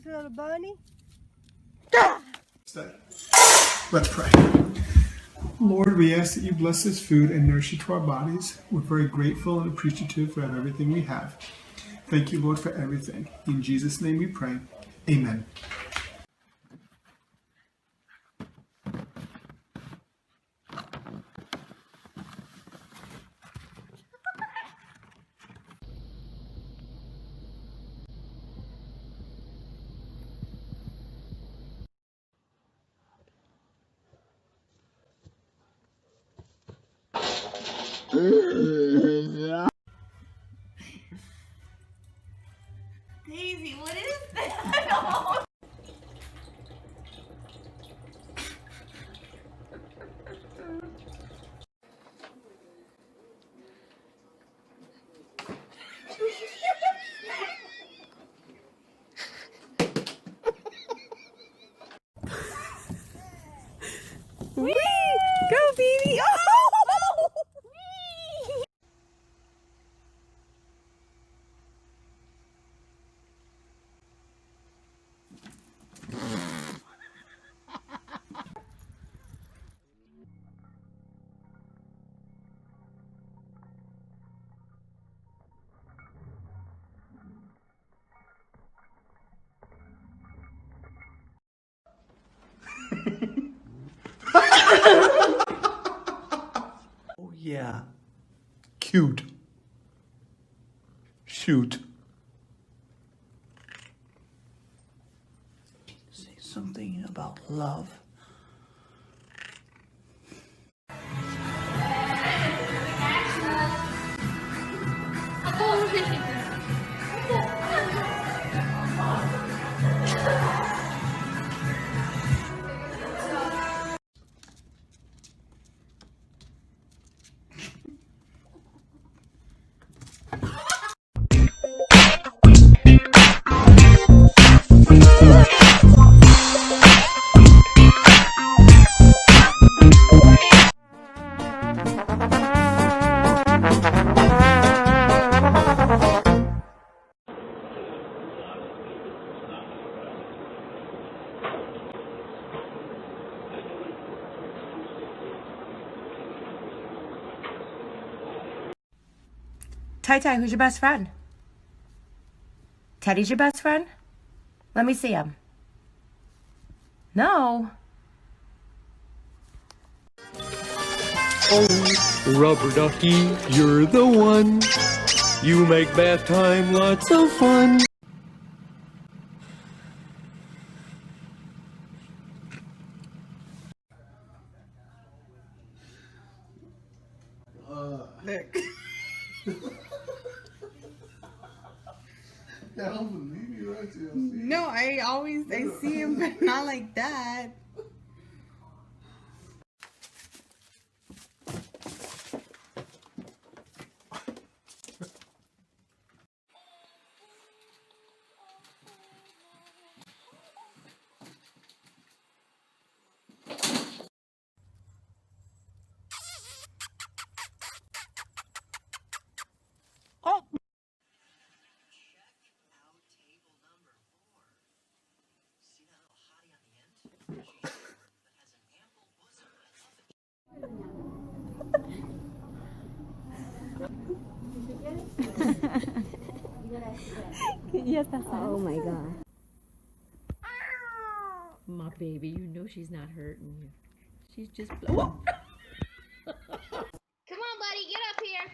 little bunny. Let's pray. Lord, we ask that you bless this food and nourish it to our bodies. We're very grateful and appreciative for everything we have. Thank you, Lord, for everything. In Jesus' name we pray. Amen. Daisy, what is that? Whee! Go, baby! Oh! Oh, yeah. Cute. Shoot. Say something about love. Tai, who's your best friend? Teddy's your best friend? Let me see him. No. Oh, rubber ducky, you're the one. You make bath time lots of fun. Nick. I don't believe you, actually. No, I see him, but not like that. Oh my god. My baby, you know she's not hurting you. She's just. Whoa! Come on, buddy, get up here.